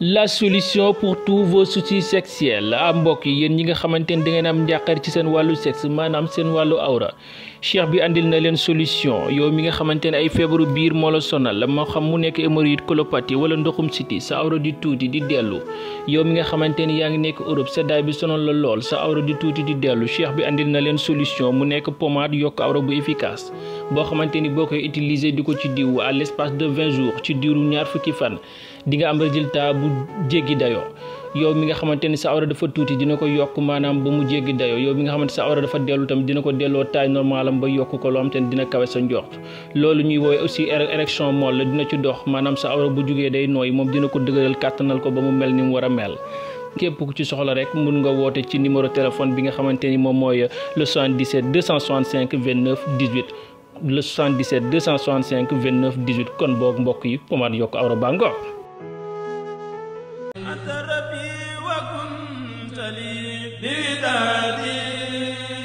La solution pour tous vos soucis sexuels mbokk yi yéen ñi nga xamante ni da ngeen am njàqare ci seen wàllu sexe maanaam seen wàllu awra cheikh bi andil na leen solution yow mi nga xamante ne ay feebaru biir moo la sonal moo xam mu nekk hémorroïde colopathie wala ndoxum siti sa awra di tuuti di dellu yow mi nga xamante ni yaa ngi nekk Europe seddaay bi sonal la lool sa awra di tuuti di dellu cheikh bi andil na leen solution mu nekk pommade yokk awra bu efficace boo xamante ni boo koy utiliser di ko ci diw à l'espace de 20 jours ci diiru ñaar fukki fan di nga am résultat bu jéggi dayoo yow mi nga xamante ni sa awra dafa tuuti dina ko yokk maanaam ba mu jéggi dayoo yow mi nga xamante sa awra dafa dellu tam dina ko delloo taille normale am ba yokk ko loo xam te ne dina kawe sa njort loolu ñuy woowee aussi érection molle la dina ci dox maanaam sa awra bu jugee day nooy moom dina ko dëgëral kàttanal ko ba mu mel ni mu war a mel. képp ku ci soxla rek mun nga woote ci numéro téléphone bi nga xamante ni moom mooy le 77 265 29 18 le 77 265 29 18 kon boog mbokk yi pommade yokk awra baa ngoog.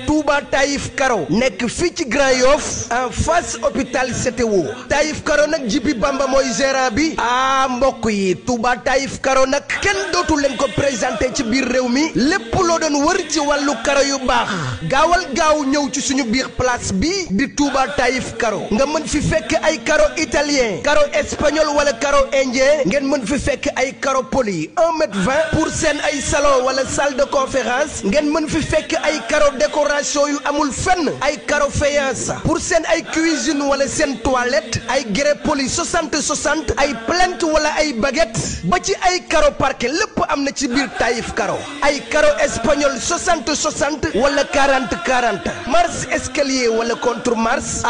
Touba Taïf Karo nekk fii ci Grand Yoff en face hôpital CTO Taïf Karo nag Jibi Bamba mooy gérant bi mbokk yi Touba Taïf Karo nag kenn dootu leen ko présenté ci biir réew mi lépp loo doon wër ci wàllu karo yu baax gaawal gaaw ñëw ci suñu biir place bi di Touba Taïf Karo nga mën fi fekk ay karo italien karo espagnol wala karo indien ngeen mën fi fekk ay karo poli 1,20 m pour seen ay salon wala salle de conférence ngeen mën fi fekk ay karo décoration yu amul fenn ay karo faïence pour seen ay cuisine wala seen toilette ay grès poli 60 ay plinthe wala ay baguette ba ci ay karo parquet lépp am na ci biir Taïf Karo ay karo espagnol 60 wala 40 marche escalier wala contre marche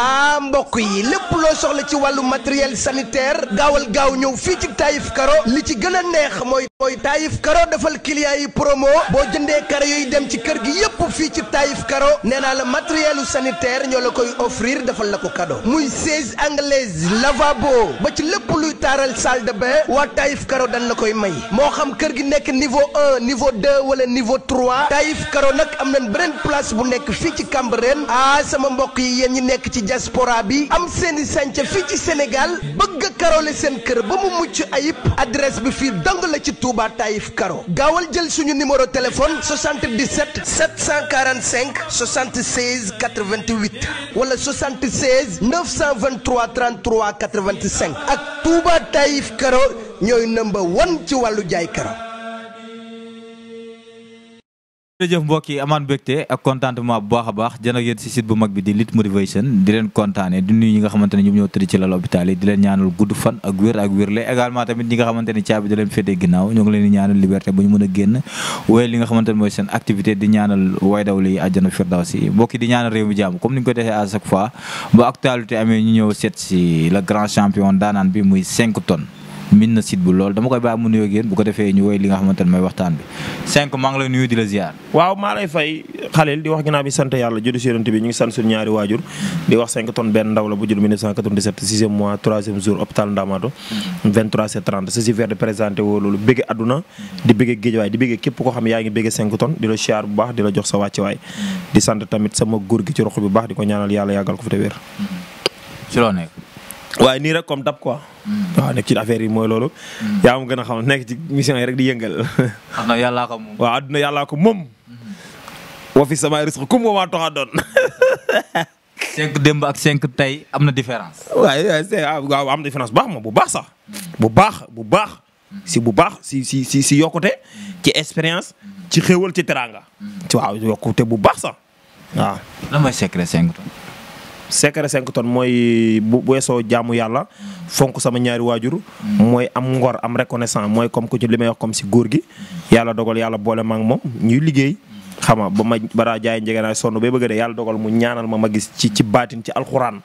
mbokk yi lépp loo soxla ci wàllu matériel sanitaire gaawal gaaw ñëw fii ci Taïf Karo li ci gën a neex mooy Taïf Karo defal client yi promo boo jëndee karo yooyu dem ci kër gi yépp fii ci Taïf Karo nee naa la matériel sanitaire ñoo la koy offrir defal la ko cadeau muy siège anglaise lavabo ba ci lépp luy taaral salle de bain waa Taïf Karo dañ la koy may moo xam kër gi nekk niveau 1 niveau 2 wala niveau 3 Taïf Karo nag am nañ beneen place bu nekk fii ci Cambérène sama mbokk yi yéen ñi nekk ci diaspora bi am seeni sànca fii ci Sénégal bëgg a karole seen kër ba mu mucc ayib adresse bi fii dong la ci Touba Taïf Karo gaawal jël suñu numéro téléphone 77 745 76 88 wala 76 923 33 85 ak Touba Taïf Karo ñooy number 1 ci wàllu jaay karo. jërëjëf mbokk yi amaan mbégte ak contentement bu baax a baax jën ak yéen si site bu mag bi di Lutte Motivation di leen kontaane di nuyu ñi nga xamante ne ñoom ñoo tëdd ci lal hôpital yi di leen ñaanal gudd fan ak wér ak wérle également tamit ñi nga xamante ne caabi da leen féetee ginnaaw ñoo ngi leen di ñaanal liberté bu ñu mën a génn wéyal li nga xamante ne mooy seen activité di ñaanal way dawli yi àjjana firdawsi mbokk yi di ñaanal réew mi jàmm comme ni ñu ko defee à chaque fois ba actualité amee ñu ñëw seet si le grand champion daanaan bi muy 5 tonnes min na site bu lool dama koy bàyyi mu nuyoo ak yéen bu ko defee ñu woy li nga xamante ne mooy waxtaan bi 5 maa ngi lay nuyu di la ziar. waaw maa lay fay Khalil di wax ginnaaw bi sant yàlla juddu si yonent bi ñu ngi sant suñu ñaari waajur di wax 5 tonnes benn ndaw la bu judd 1997 6e mois 3e jour hôpital Ndamatou 23/7/30 ceci vers de présenté woo loolu bëgge àdduna di bëgge géejawaay di bëgge képp koo xam yaa ngi bëgge 5 tonnes di la siyaar bu baax di la jox sa wàcce waay di sant tamit sama góor gi ci rox bu baax di ko ñaanal yàlla yàggal ko fi te wér ci loo nekk waaye nii rek comme dab quoi waaw nekk ci affaire yi mooy loolu yaa ma gën a xam nekk ci mission yi rek di yëngal àdduna yàllaa ko moom waaw àdduna yàllaa ko moom wa fi sama risque comme wa maa toxa doon 5 démb ak 5 tey am na différence waaw am na différence bu baax ma bu baax sax bu baax si yokkute ci expérience ci xéwal ci teranga ci waaw yokkute bu baax sax waaw lan mooy secret 5 tonnes secret 5 tonnes mooy bu weesoo jaamu yàlla fonk sama ñaari waajur mooy am ngor am reconnaissant mooy comme ku ci li may wax comme si góor gi yàlla dogal yàlla boole ma ak moom ñuy liggéey xam nga ba ma bara jaay njëgënaay sonn bay bëgg de yàlla dogal mu ñaanal ma gis ci baatin ci alxuraan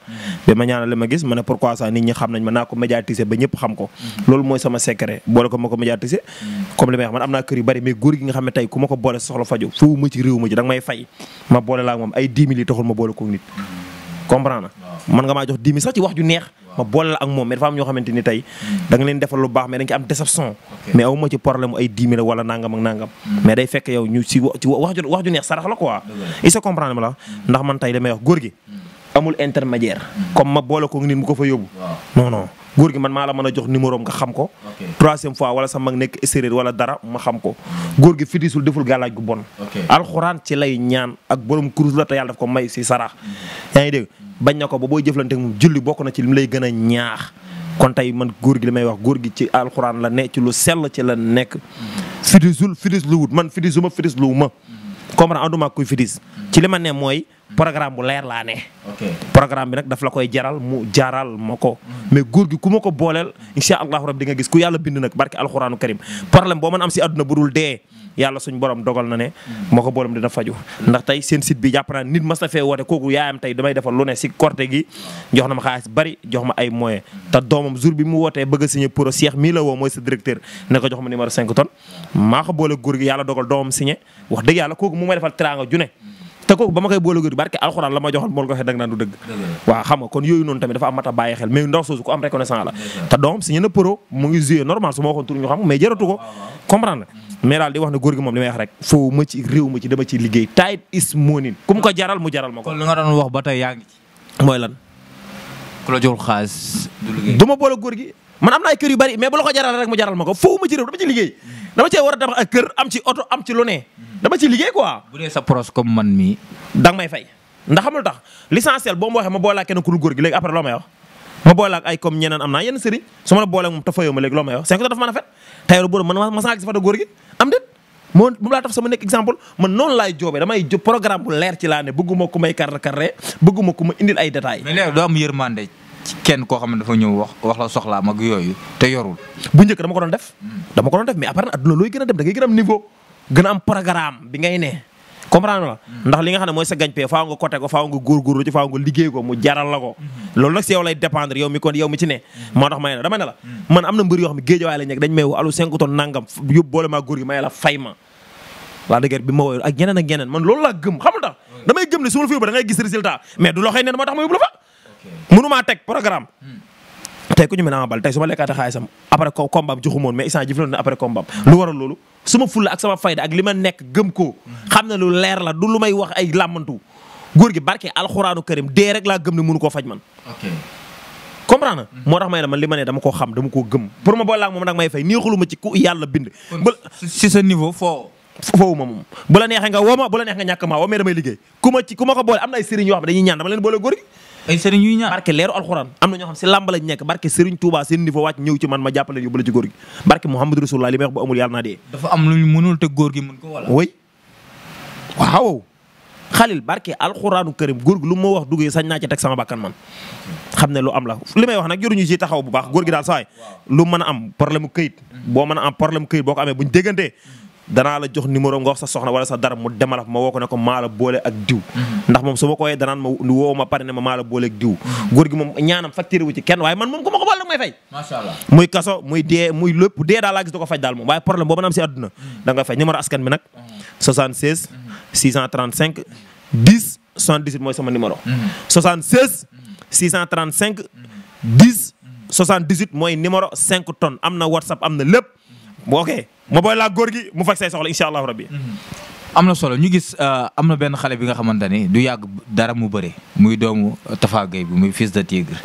ba ma ñaanal ma gis ma ne pourquoi ça nit ñi xam nañ ma naa ko médiatiser ba ñëpp xam ko loolu mooy sama secret boole ko ma ko médiatiser comme li may wax man am naa kër yu bari mais góor gi nga xam ne tey ku ma ko boole soxla faju fu ma ci réew ma ci da nga may fay ma boole laa moom ay 10 000 yi taxul ma boole ko nit comprendre man nga maa jox 10 000 sax ci wax ju neex ma boole la ak moom mais dafa am ñoo xamante ni tey da nga leen defal lu baax mais dañ ci am déception mais aw ma ci problème ay 10 000 wala nangam ak nangam mais day fekk yow ñu ci wax ju neex sarax la quoi il se comprendre ma la ndax man tey damay wax góor gi amul intermédiaire. comme ma boole ko nit mu ko fa yóbbu. non non góor gi man maa la mën a jox numéro am nga xam ko. troisième fois wala sa mag nekk séeréer wala dara ma xam ko. góor gi fitisul deful gàllaaj gu bon. alxuraan ci lay ñaan ak borom kurus la te yàlla daf ko may si sarax. yaa ngi dégg bañ na ko ba booy jëflante ak moom julli bokk na ci li mu lay gën a ñaax. kon tey man góor gi li may wax góor gi ci alxuraan la ne ci lu sell ci la nekk. fitis lu wut man fitis ma fitis lu ma. comprendre anduma kuy fitis ci li ma ne mooy programme bu leer laa ne. programme bi nag daf la koy jaral mu jaral ma ko. mais góor gi ku ma ko booleel incha allahu rabbi di nga gis ku yàlla bind nag barke alxuraanu karim problème boo mën am si àdduna bu dul dee yàlla suñ borom dogal na ne moo ko boolam dina faju ndax tey seen site bi jàpp naa nit mas na fee woote kooku yaayam tey damay defal lu ne si korte gi jox na ma xaalis bari jox ma ay moyens te doomam jour bi mu wootee bëgg a signé pour Cheikh mii la woo mooy sa directeur ne ko jox ma numéro 5 tonnes maa ko boole góor gi yàlla dogal doomam signé wax dëgg yàlla kooku mu may defal teraanga ju ne te kooku ba ma koy boole góor gi barke alxuraan la ma joxal moo ko waxee da nga naan du dëgg waaw xam nga kon yooyu noonu tamit dafa am mat a bàyyi xel mais ndaw soosu ko am reconnaissant la te doomam signé na pro mu ngi joué normal su ma waxoon tur ñu xam mais jëratu ko comprendre mais daal di wax ne góor gi moom li may wax rek foofu ma ci réew ma ci dama ci liggéey tight is money ku mu ko jaral mu jaral ma ko. kon li nga doon wax ba tey yaa ngi ci. mooy lan. ku la joxul xaalis du liggéey. du ma boole góor gi man am na ay kër yu bari mais bu la ko jaral rek mu jaral ma ko foofu ma ci réew dama ci liggéey dama cee war a tabax ak kër am ci oto am ci lu ne dama ci liggéey quoi. bu dee sa pros comme man mii. da nga may fay ndax xamul tax l'essentiel boo ma waxee ma boole ak kenn ku dul góor gi léegi après loo may wax ma boole ak ay comme ñeneen am naa yenn sëriñ su ma la boolee moom te fayoo ma léegi loo may wax 5 tonnes dafa mën a fet tey bu man ma saa gis fa da góor gi am déet moom laa taf sama nekk exemple man noonu laay joobee damay jóg programme bu leer ci laa ne bëgguma ku may karre bëgguma ku ma indil ay détails. mais léegi doo am yërmande ci kenn koo xam ne dafa ñëw wax la soxlaam ak yooyu te yorul. bu njëkk dama ko doon def. mais après nag adduna looy gën a dem da ngay gën a am niveau gën a am programme bi ngay ne. comprendre la ndax li nga xam ne mooy sa gagne-pain faaw nga côté ko faaw nga góorgóorlu ci faaw nga liggéey ko mu jaral la ko loolu nag si yow lay dépendre yow mi ci ne moo tax may ne dama ne la man am na mbër yoo xam ne géejawaay la nekk dañ may alu 5 tonnes nangam yóbbu boole maa góor gi may la fay ma waa dëgg bi ma woy ak ñeneen man loolu laa gëm xamul tax damay gëm ne su ma la fa yóbbu da ngay gis résultat mais du loxoy neen moo tax ma yóbbu la fa mënumaa teg programme tey ku ñu mën a bal tey su ma lekkaate xaalisam après combat bi joxu moon mais instant jëflante na après combat lu waral loolu suma fulla ak sama fayda ak li ma nekk gëm ko xam ne lu leer la du lu may wax ay làmmantu góor gi barke alxuraanu karim dee rek laa gëm ne mënu koo faj man comprendre moo tax may la man li ma ne dama koo xam dama koo gëm pour ma boole ak moom nag may fay neexulu ma ci ku yàlla bind si sa niveau foofu ma moom bu la neexee nga woo ma bu la neex nga ñàkk maa woo mais damay liggéey ku ma ko boole am na ay sëriñ yoo xam ne dañuy ñaan dama leen boole góor gi ay sëriñ yuy ñaan barke leeru alxuraan am na ñoo xam si làmb lañ nekk barke Serigne Touba seen niveau wàcc ñëw ci man ma jàppale yóbbu la ci góor gi barke Muhammadu Rasulullah li may wax bu amul yàlla naa dee. dafa am lu ñu mënul te góor gi mën ko wala. oui waaw xalil barke alxuraanu karim góor gi lu ma wax duggee sañ naa ci teg sama bakkan man xam ne lu am la li may wax nag joruñu ci taxaw bu baax góor gi daal saay lu mën a am problème mu këyit boo mën a am problème këyit boo ko amee buñ déggantee danaa la jox numéro nga wax sa soxna wala sa dara mu demal ma woo ko ne ko maa la boole ak diw ndax moom su ma ko wooyee danaan ma woo ma pare ne ma maa la boole ak diw góor gi moom ñaanam facturé wu ci kenn waaye man moom ku ma ko boole nag may fay macha allah muy kaso muy dee muy lépp dee daal laa gis da ko faj daal moom waaye problème boo mën a am si àdduna da nga fay numéro askan bi nag 76 635 10 78 mooy sama numéro 76 635 10 78 mooy numéro 5 tonnes am na whatsapp am na lépp ok ma booy laa góor gi mu faj say soxla incha allahu rabbi am na solo ñu gis am na benn xale bi nga xamante ni du yàgg dara mu bëre muy doomu Tafa Gueye bi muy fils de Tigre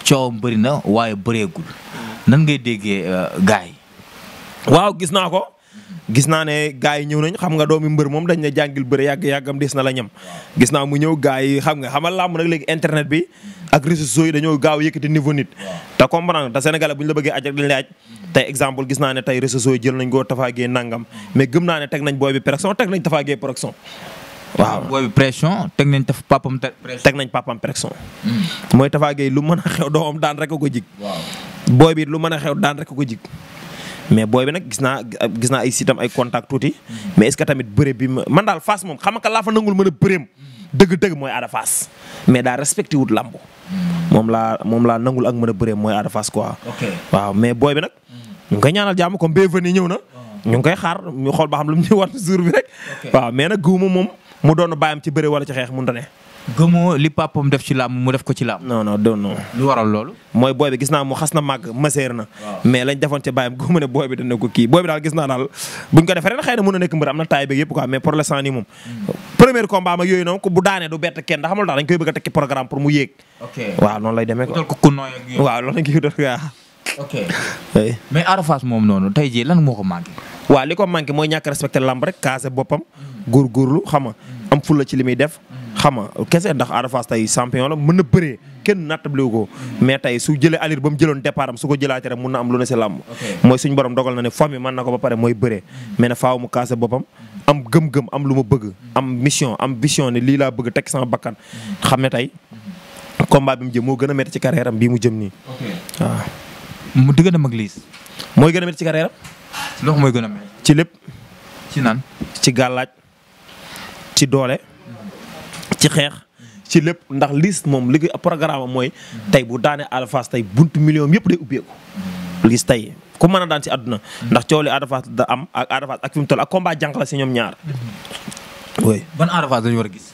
coowam bëri na waaye bëreegul nan ngay déggee gars yi waaw gis naa ko gis naa ne gars yi ñëw nañ xam nga doomi mbër moom dañ ne jàngil bëre yàggam des na la ñam gis naa mu ñëw gars yi xam nga xamal làmb nag léegi internet bi ak réseaux sociaux yi dañoo gaaw yëkkati niveau nit te comprendre te Sénégalais bu ñu la bëggee aj rek dañ lay aj tey exemple gis naa ne tey réseaux sociaux yi jël nañ ko Tafa Gueye nangam mais gëm naa ne teg nañ booy bi pression teg nañ Tafa Gueye pression waaw booy bi pression teg nañ papam pression teg nañ papam pression mooy Tafa Gueye lu mën a xew doomam daan rek a ko jig booy bi lu mën a xew daan rek a ko jig mais booy bi nag gis naa ay sitam ay contact tuuti mais est-ce que tamit bëre bi man daal Fass moom xam nga laa fa nangul mën a bëreem dëgg-dëgg mooy Ada Fass mais daa respecté wut lamb moom laa nangul ak mën a bëreem mooy Ada Fass quoi waaw mais booy bi nag ñu ngi koy ñaanal jàmm comme bienvenue ñëw na ñu ngi koy xaar ñu xool ba xam lu mu ñu war jour bi rek waaw mais nag gëwuma moom mu doon bàyyam ci bëre wala ci xeex mënta ne gëmoo li papam def ci làmb mu def ko ci làmb. non lu waral loolu. mooy booy bi gis naa mu xas na màgg maseer na. mais lañ defoon ca bàyyam gëmu ne booy bi dana ko kii booy bi daal gis naa daal buñ ko defee ren xëy na mën a nekk mbër am na taay beeg yëpp quoi mais pour l'instant nii moom. premier combat ak yooyu noonu bu daanee du bett kenn ndax xamul tax dañ koy bëgg a tekki programme pour mu yéeg. waaw noonu lay demee quoi. waaw loolu lañ koy wutal quoi. ok mais Ada Fass moom noonu tey jii lan moo ko manqué. waaw li ko manqué mooy ñàkk respecté lamb rek casé boppam góorgóorlu xam nga am fulla ci li muy def xam nga kese ndax Ada Fass tey champion la mën na bëree kenn nattable ko mais tey su jëlee alir ba mu jëloon départ am su ko jëlaatee rek mun na am lu ne si lamb mooy suñu borom dogal na ne famille mën na ko ba pare mooy bëree mais na faaw mu casé boppam am gëm-gëm am lu ma bëgg am mission am vision ne lii laa bëgg tekk sama bakkan xam ne tey combat bi mu jëm moo gën a métti ci carrière am bii mu jëm nii waaw mu digg na mag liis mooy gën a métti ci carrière am ndox mooy gën a métti ci lépp ci nan ci gàllaaj ci doole ci xeex ci lépp ndax liis moom li programme mooy tey bu daanee Ada Fass tey buntu million yëpp day ubbeeku liis tey ku mën a daan ci àdduna ndax coow li Ada Fass da am ak Ada Fass ak fi mu toll ak combat jànq la si ñoom ñaar oui ban Ada Fass dañu war a gis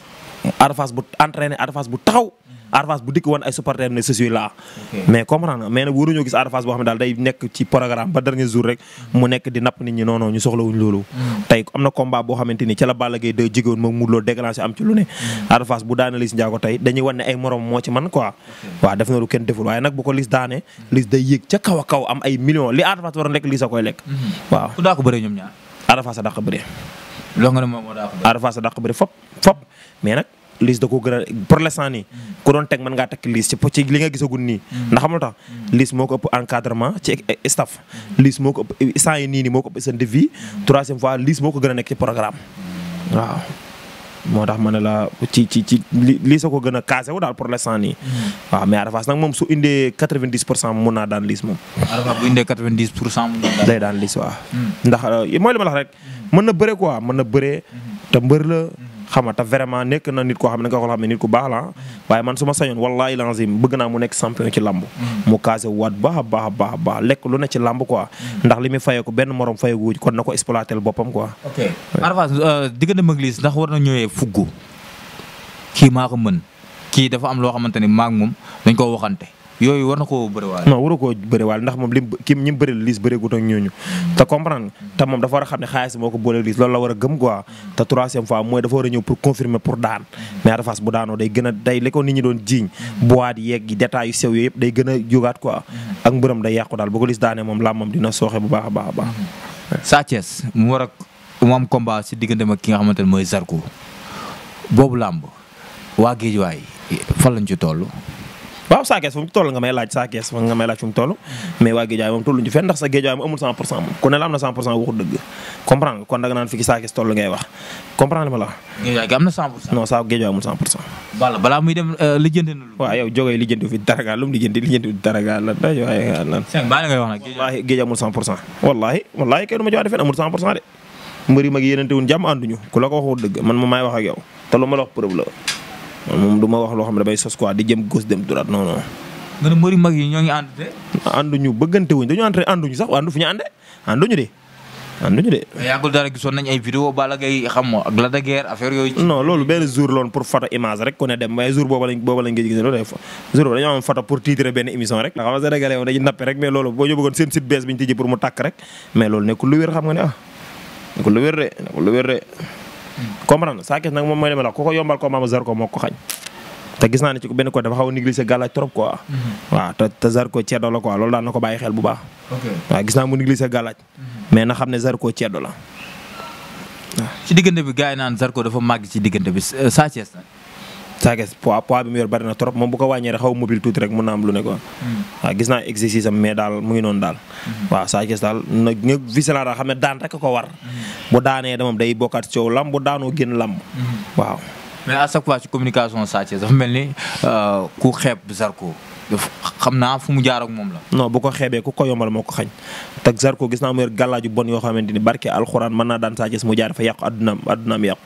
Ada Fass bu entraîné Ada Fass bu taxaw Ada Fass bu dikk woon ay supporters ne je suis là mais comprendre nga mais nag waruñoo gis Ada Fass boo xam ne daal day nekk ci programme ba dernier jour rek mu nekk di napp nit ñi non non ñu soxlawuñ loolu tey am na combat boo xamante ni ci la Balla Gaye 2 jigéwoon moom mu loo déclenché am ci lu ne Ada Fass bu daane Liss Ndiago tey dañuy wan ne ay morom moo ci man quoi waaw def na lu kenn deful waaye nag bu ko Liss daane Liss day yéeg ca kaw a kaw am ay millions li Ada Fass war a lekk Liss a koy lekk waaw ku daa ko bëree ñoom ñaar Ada Fass a dàq bëre loo nga ne moom moo daa ko bëree Ada Fass a dàq bëre fop mais nag Liss da ko gën a pour l'instant nii ku doon teg mën ngaa tekk Liss ci li nga gisagul nii ndax xamul tax Liss moo ko ëpp encadrement ci staff Liss moo ko ëpp instant yi nii moo ko ëpp seen de vie troisième fois Liss moo ko gën a nekk ci programme waaw moo tax ma ne la ci Liss a ko gën a casé wu daal pour l'instant nii waaw mais Ada Fass nag moom su indee 90% mun naa daan Liss moom Ada Fass bu indee 90% day daan Liss waaw ndax mooy li ma la wax rek mën na bëre quoi mën na bëre te mbër la xama te vraiment nekk na nit koo xam ne nga ko xam ne nit ku baax la waaye man su ma sañoon wallahi lazim bëgg naa mu nekk champion ci lamb mu casé waat baax a baax a baax a baax lekk lu ne ci lamb quoi ndax li muy fayeeku benn morom fayeku kon na ko exploiter boppam quoi. ok Ada Fass diggante mag Liss ndax war na ñëwee fuggu kii maa ko mën kii dafa am loo xamante ni maa moom dañ koo waxante yooyu war na koo bëriwaale. non waru koo bëriwaale ndax moom ñi mu bëri Liss bëreegut ak ñooñu te comprendre te moom dafa war a xam ne xaalis moo ko boole Liss loolu la war a gëm quoi te troisième fois mooy dafa war a ñëw pour confirmer pour daan mais Ada Fass bu daanoo day gën a day li ko nit ñi doon jiiñ boîte yeeg détails yu sew yooyu yëpp day gën a jógaat quoi ak mbërëm day yàqu daal bu ko Liss daanee moom làmmam dina sooxe bu baax a baax a baax. Sa Thiès mu war a mu am combat si diggante ak ki nga xamante ne mooy Zarko boobu làmb waa Géejawaay fan lañ ci toll. waaw Sa Thiès fu mu toll nga may laaj Sa Thiès nga may laaj fu mu toll mais waa Géejawaay moom tolluñu ci fenn ndax sa Géejawaay moom amul 100% moom ku ne la am na 100% waxu dëgg comprendre nga kon da nga naan fi Sa Thiès toll ngay wax comprendre ma la. Géejawaay gi am na 100%. non sa Géejawaay amul 100%. balaa muy dem lijjanti na lu. waaw yow jógee lijjanti fi dara lu mu lijjanti fi dara lan day waaye lan. sëñ baa ngay wax nag. wallaahi Géejawaay amul 100%. wallaahi kay du ma jox defe amul 100% de mbëri mag yéenante wuñ jàmm ànduñu ku la ko waxoo dëgg man ma maay wax ak yow te lu ma la wax preuve la moom du ma wax loo xam ne damay sos quoi di jëm gauche dem droite non non. nga ne mbëri mag yi ñoo ngi ànd de. ànduñu bëggante wuñ dañu ànduñu sax àndu fu ñu àndee ànduñu de. yàggul dara gisoon nañ ay vidéo Balla Gaye xam nga ak Lac de Guiers affaire yooyu. non loolu benn jour loon pour photo image rek ku ne dem waaye jour boobu lañ gis loolu jour boobu dañoo am photo pour titre benn émission rek. nga xam ne Sénégalais yow dañuy nappe rek mais loolu boo ñu bëggoon seen site bees bi ñu tijji pour mu tàkk rek mais loolu nekkul lu wér xam nga ne nekkul lu wér de comprendre Sa Thiès nag moom mooy li ma la wax ku ko yombal ko maama Zarko moo ko xañ te gis naa ne ci benn côté dafa xaw a négliger gàllaaj trop quoi. waaw te Zarko ceddo la quoi loolu daan na ko bàyyi xel bu baax. waaw gis naa mu négliger gàllaaj mais na xam ne Zarko ceddo la waaw. ci diggante bi gars yi naan Zarko dafa màgg ci diggante bi Sa Thiès nag. Sa Thiès poids bi mu yor bari na trop moom bu ko wàññee rek xaw a mobile tuuti rek mun na am lu ne quoi. waaw gis naa exercice am mais daal mu ngi noonu daal. waaw Sa Thiès daal nag nga vigilant daal xam ne daan rek ko war. bu daanee moom day bokkaat ci coow lamb bu daanoo génn lamb. waaw. mais à chaque fois ci communication Sa Thiès dafa mel ni ku xeeb Zarko xam naa fu mu jaar ak moom la. non bu ko xeebee ku ko yombal moo ko xañ te Zarko gis naa mu yor gàllaaju bon yoo xamante ni barke alxuraan mën naa daan Sa Thiès mu jaar fa yàqu addunaam yàqu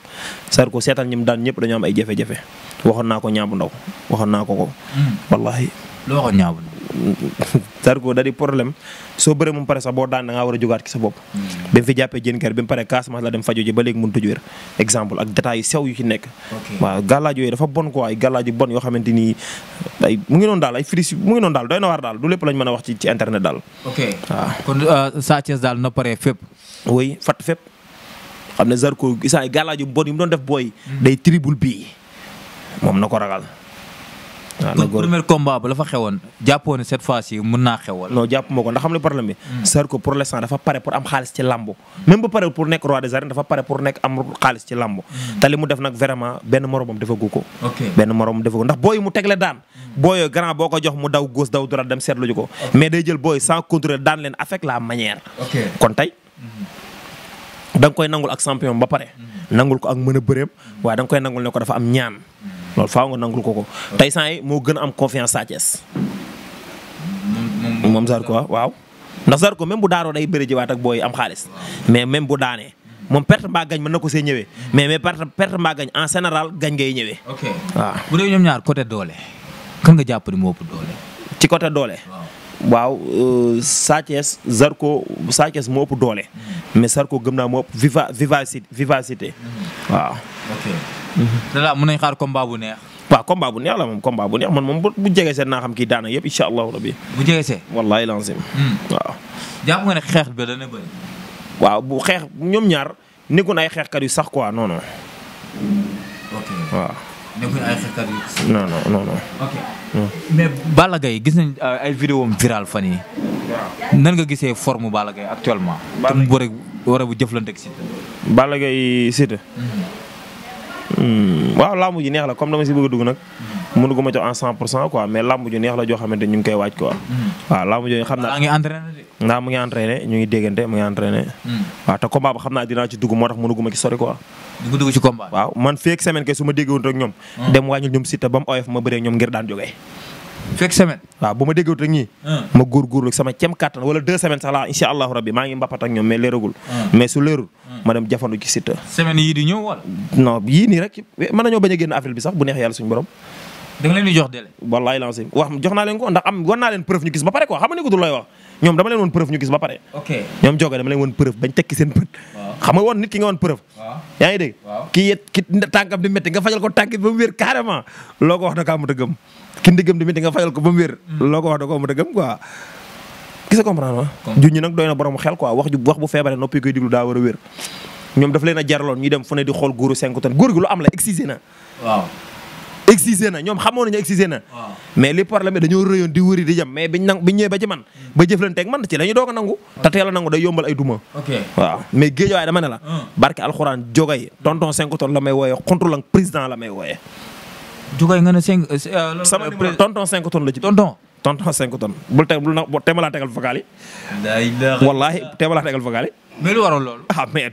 Zarko seetal ñi mu daan ñëpp dañoo am ay jafe-jafe waxoon naa ko ñaabu ndaw waxoon naa ko ko. wallahi loo waxoon ñaabu. Zarko da di problème soo bëree mu pare sax boo daan da ngaa war a jógaat ki sa bopp. bi mu fi jàppee jën kër bi mu paree Casamance la dem faju ji ba léegi mënut a wér exemple ak détails yu sew yu ci nekk. waaw gàllaaj yooyu dafa bon quoi ay gàllaaj yu bon yoo xamante ni ay mu ngi noonu daal ay fris mu ngi noonu daal doy na waar daal du lépp lañ mën a wax ci internet daal. ok waaw kon Sa Thiès daal na paree fépp. oui fat fépp xam ne Zarko gis naa ay gàllaaj yu bon yi mu doon def booy. day tribul bii moom na ko ragal. waaw kon premier combat ba la fa xewoon jàppoo ne cette fois ci mën naa xewal. non jàpp ma ko ndax xam ne problème bi. Zarko pour l'instant dafa pare pour am xaalis ci lambo même ba pare pour nekk roi des arènes dafa pare pour nekk am xaalis ci lambo. te li mu def nag vraiment benn moromam defagu ko. benn moromam defagu ndax booy mu tegle daan. booy grand boo ko jox mu daw gauche daw droite dem seetlu ju ko. mais day jël booy sans contrôle daan leen avec la manière. kon tey da nga koy nangul ak champion ba pare. nangul ko ak mën a bëreem waaye da nga koy nangul ne ko dafa am ñaan. loolu faaw nga nangul ko. tey saa yi moo gën a am confiance Sa Thiès. moom Zarko waaw. ndax Zarko même bu daaroo day bëri jiwaat ak booy am xaalis. mais même bu daanee moom perte mbaa gañ mën na ko see ñëwee. mais perte mbaa gañ en général gañ ngay ñëwee. waaw bu dee ñoom ñaar côté doole. kan nga jàpp ni moo ëpp doole. ci côté doole. waaw Sa Thiès Zarko Sa Thiès moo ëpp doole. mais Zarko gëm naa moo ëpp vivacité. waaw. dala mën nañ xaar combat bu neex. waaw combat bu neex la moom combat bu neex man moom bu jege see naa xam kii daana yëpp incha allahu rabi. bu jege see. wallaahi lancim. waaw. jàpp nga ne xeex bi dana bëri. waaw bu xeex ñoom ñaar nekkul ay xeexkat yu sax quoi non non. ok waaw. nekkul ay xeexkat yu. non. ok mais Balla Gaye gis nañ ay vidéo am viral fan yi nan nga gisee forme Balla Gaye actuellement. te mu war a bu jëflante ak Siteu. Balla Gaye Siteu. waaw lamb ji neex la comme dama si bëgg a dugg nag. mënu ko ma jox en 100% quoi mais lamb ju neex la joo xamante ñu ngi koy waaj quoi. waaw lamb jooju xam naa. ngi entraîné de. naa mu ngi entraîné ñu ngi déggante mu ngi entraîné. waaw te combat ba xam naa dinaa ci dugg moo tax mënu ko ma ci sori quoi. dugg ci combat. waaw man feek semaine kay su ma déggewut ak ñoom. dem wàññil ñoom Siteu ba mu oyof ma bëree ñoom ngir daan jógee. fekk semaine. waaw bu ma déggewut ak ñii. ma góorgóorlu sama cem kàttan wala 2 semaines sax laa incha allahu rabbi maa ngi mbapat ak ñoom mais leeragul. mais su leerul ma dem jafandu ci Siteu. semaine yii di ñëw wala. non yii nii rek mën nañoo bañ a génn avril bi sax bu neex yàlla suñu borom. da nga leen di jox délai. wallaay lancé wax jox naa leen ko ndax am war naa leen preuve ñu gis ba pare quoi xam nga ni ko du looy wax ñoom dama leen woon preuve ñu gis ba pare. ok ñoom joge dama leen woon preuve bañ tekki seen bët. xam nga woon nit ki nga woon preuve. yaa ngi dégg. ki tànkam di métti nga fajal ko tànk ba mu wér carrément loo ko wax da kaa mën a gëm ki ndigam di métti nga fajal ko ba mu wér. loo ko wax da koo mën a gëm quoi. gis nga comprendre ma. junñi nag doy na borom xel quoi wax bu feebaree noppi koy diglu daa war a wér. ñoom daf leen a jaraloon ñuy dem fu ne di xool góoru 5 tonnes góor gi lu am la excisé na. waaw excisé na ñoom xamoon nañu excisé na. mais li problème bi dañoo rëyoon di wëri di jam mais biñ ñëwee ba ci man ba jëflanteeg man ci la ñu doog a nangu. te teel a nangu day yombal ay duma. waaw mais géej waaye dama ne la. barke alxuraan jogay tonton 5 tonnes la may wooyee contrôle président la may wooyee. jogay nga ne 5. sama numéro tonton 5 tonnes la ci. tonton 5 tonnes bul teema laa tegal vocal yi. wallaahi teema laa tegal vocal yi. mais lu waroon loolu. mais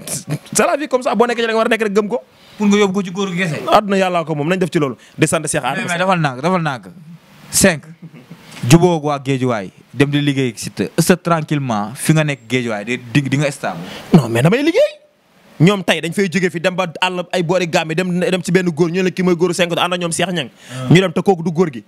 c'est la vie comme ça boo nekkee ci da nga war a nekk rek gëm ko. pour nga yóbbu ko ci góor gi kese. àdduna yàllaa ko moom nañ def ci loolu di sant Cheikh Adama. mais dafal nànk 5. jubóog waa Géejuwaay dem di liggéey ak Siteu est-ce que tranquillement fi nga nekk Géejuwaay di nga stable. non mais damay liggéey. ñoom tey dañ fay jógee fi dem ba àll ay boori gàmm dem ci benn góor ñu ne kii mooy góoru 5 tonnes ànd ak ñoom Cheikh Niang. ñu dem te kooku du góor gi.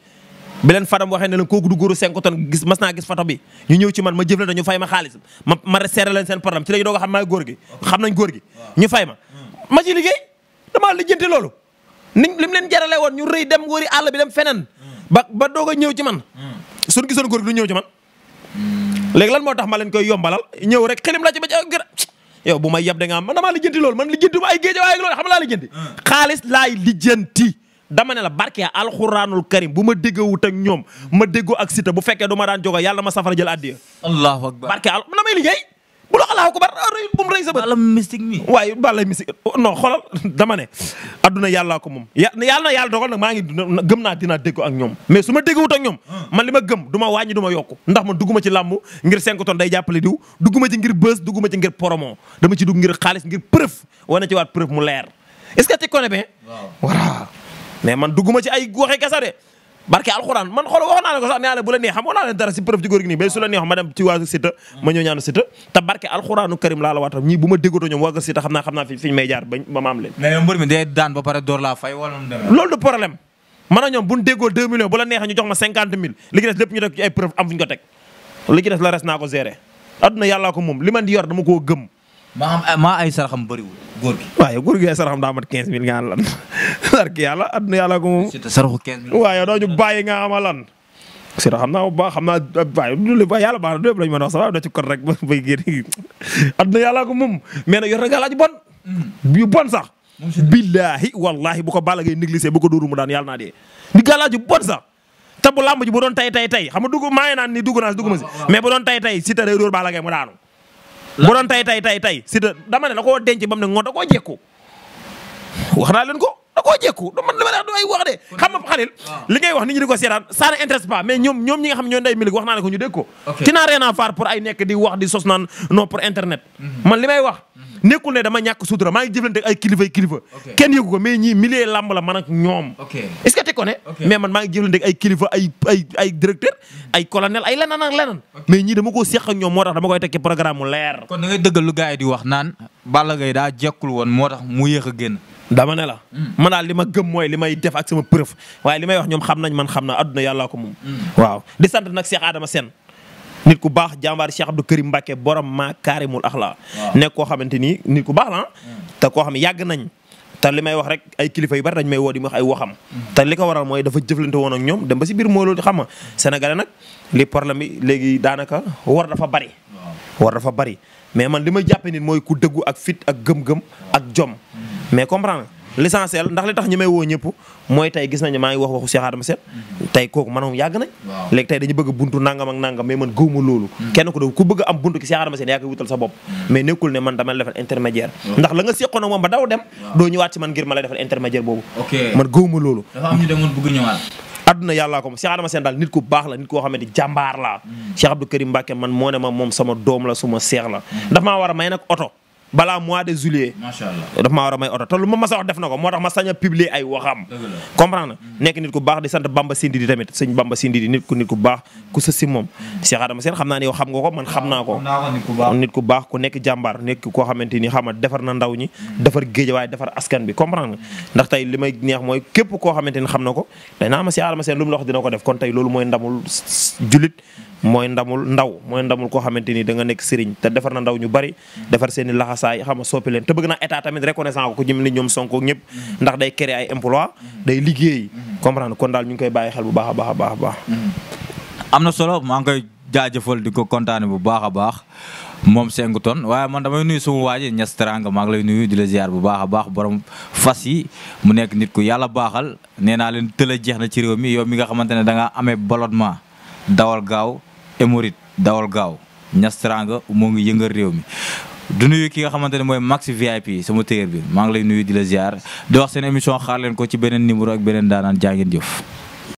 bi leen Fadam waxee ne leen kooku du góoru 5 tonnes mas naa gis photo bi ñu ñëw ci man ma jëflante ñu fay ma xaalis ma seere leen seen problème ci la ñu doog a xam maay góor gi xam nañ góor gi ñu fay ma ci liggéey damaa lijjanti loolu lim leen jarale woon ñu rëy dem wëri àll bi dem feneen ba doog a ñëw ci man suñu gisoon góor gi du ñëw ci man léegi lan moo tax ma leen koy yombalal ñëw rek xelim la ci ba gër yow bu may yeb da nga am man damaa lijjanti loolu man lijjanti ma ay géej waaye ak loolu xam nga laa lijjanti xaalis laay lijjanti dama ne la barke alxuraanul karim bu ma déggawut ak ñoom ma déggoo ak Siteu bu fekkee du ma daan joga yàlla ma safara jël addiya allahu akbar barke al damay liggéey bu la xalaaw ko bar bu mu rëy sa bët bala mystique mi waaye bala mystique non xoolal dama ne adduna yàllaa ko moom yàlla na yàlla dogal nag maa ngi gëm naa dinaa déggoo ak ñoom mais su ma déggawut ak ñoom man li ma gëm du ma wàññi du ma yokku ndax man dugguma ci làmb ngir 5 tonnes day jàppale diw dugguma ci ngir bës dugguma ci ngir promo dama ci dugg ngir xaalis ngir preuve wane ci waat preuve mu leer est-ce que tu connais bien voilà mais man dugguma ci ay waxee kese de barke alxuraan man xool wax naa ne ko sax nee naa bu la neex xam nga naa leen dara si preuve ci góor gi nii mais su la neex ma dem ci waa Siteu ma ñëw ñaanu Siteu te barke alxuraanu karim laa la waatam ñii bu ma déggatoo ñoom waa Siteu xam naa fi ñu may jaar ba ma am leen. mais mbër mi day daan ba pare door laa fay wala mu demee. loolu du problème man ak ñoom bu ñu déggoo 2 millions bu la neexee ñu jox ma 50 000 li ci des lépp ñu def ci ay preuve am fu ñu ko teg li ci des la res naa ko gérer adduna yàllaa ko moom li man di yor dama koo gëm. maa ay saraxam bëriwul góor gi. waaw góor gi ay saraxam daa mat 15000 nga lan sarki yàlla adduna yàllaa ko moom. surtout saraxu 15000. waaw doo ñu bàyyi nga ama lan. Sira xam naa bu baax xam naa waaye yàlla baax na lépp lañu mën a wax sa waaye da ci kon rek ba bay génn adduna yàllaa ko moom mais nag yor na gàllaaj bon. yu bon sax. billaahi wallaahi bu ko Balla Gaye négligé bu ko dóoru mu daan yàlla naa dee. ni gàllaaj bon sax te bu làmb ji bu doon tay xam nga dugg maa ngi naan ni dugg naa si dugg ma si mais bu doon tay Siteu day dóor Balla Gaye mu daanu. bu doon tay Siteu dama ne da koo denc ba mu ne ngoon da koo jekku wax naa leen ko da koo jekku man li ma la ay wax de xam nga Khalil li ngay wax nit ñi di ko seetaan ça n'intéresse pas mais ñoom ñi nga xam ñoo nday milig wax naa ne ko ñu dégg ko ci naa rien à faire pour ay nekk di wax di sos naan non pour internet man li may wax nekkul ne dama ñàkk sutura maa ngi jëflante ay kilifa kenn yëgu ko mais ñii milieu lamb la man ak ñoom est-ce que tu connais mais man maa ngi jëflante ay kilifa ay directeur ay colonel ay leneen ak leneen mais ñii dama koo seq ak ñoom moo tax dama koy tekki programme mu leer kon da ngay dëggal lu gars yi di wax naan Balla Gaye daa jekkul woon moo tax mu yéex a génn dama ne la man daal li ma gëm mooy li may def ak sama preuve waaye li may wax ñoom xam nañ man xam na adduna yàllaa ko moom waaw di sant nag Cheikh Adama Sène nit ku baax jàmbaar Cheikh Abdou Karim Mbacké borom maa kaarimul axlaa nekk koo xamante ni nit ku baax la te koo xam ne yàgg nañ te li may wax rek ay kilifa yu bari dañ may woo di ma wax ay waxam te li ko waral mooy dafa jëflante woon ak ñoom dem ba si biir moo loolu xam nga sénégalais nag li problème bi léegi daanaka war dafa bari mais man li may jàppe nit mooy ku dëggu ak fit ak gëm-gëm ak jom mais comprendre l'essentiel ndax li tax ñi may woo ñëpp mooy tey gis nañu maa ngi wax waxu Cheikh Adama Sène tey kooku man moom yàgg nañ léegi tey dañu bëgg buntu nangam ak nangam mais man gëwma loolu kenn ku bëgg am buntu ki Cheikh Adama Sène yaa koy wutal sa bopp mais nekkul ne man dama la defal intermédiaire ndax la nga séqoon ak moom ba daw dem doo ñëwaat ci man ngir ma lay defal intermédiaire boobu man gëwma loolu dafa am ñu demoon bëgg ñëwaat adduna yàllaa ko moom Cheikh Adama Sène daal nit ku baax la nit koo xamante jàmbaar la Cheikh Abdou Karim Mbacké man moo ne ma moom sama doom la suma seex la daf maa war a may nag oto balaa mois de juillet macha allah daf maa war a may oto te lu ma mas a wax def na ko moo tax ma sañ a publier ay waxam comprendre nekk nit ku baax di sant Bamba Sindidi tamit sëñ Bamba Sindidi nit ku baax ku sës si moom Cheikh Adama Sène xam naa ne yow xam nga ko man xam naa ko nit ku baax ku nekk jàmbaar nekk koo xamante ni xam nga defar na ndaw ñi defar géej waaye defar askan bi comprendre ndax tey li may neex mooy képp koo xamante ni xam na ko day naa ma Cheikh Adama Sène lu mu la wax dina ko def kon tey loolu mooy ndamul julit mooy ndamul koo xamante ni da nga nekk sëriñ te defar na ndaw ñu bari defar seen i laxasaay xam nga soppi leen te bëgg naa état tamit reconnaissant ko ku jëm ni ñoom Sonko ñëpp ndax day créer ay emploi day liggéey comprendre kon daal ñu ngi koy bàyyi xel bu baax a baax am na solo maa ngi koy jaajëfal di ko kontaane bu baax a baax moom 5 tonnes waaye man damay nuyu suma waaji Ñas Teranga maa ngi lay nuyu di la ziar bu baax a baax borom fas yi mu nekk nit ku yàlla baaxal nee naa leen tëla jeex na ci réew mi yow mi nga xamante ne da nga amee ballonnement dawal gaaw hémorroïde dawal gaaw Ñas Teranga moo ngi yëngal réew mi du nuyu ki nga xamante ne mooy Max VIP sama téer bi maa ngi lay nuyu di la ziar di wax seen émission xaar leen ko ci beneen numéro ak beneen daanaan jaa ngeen jëf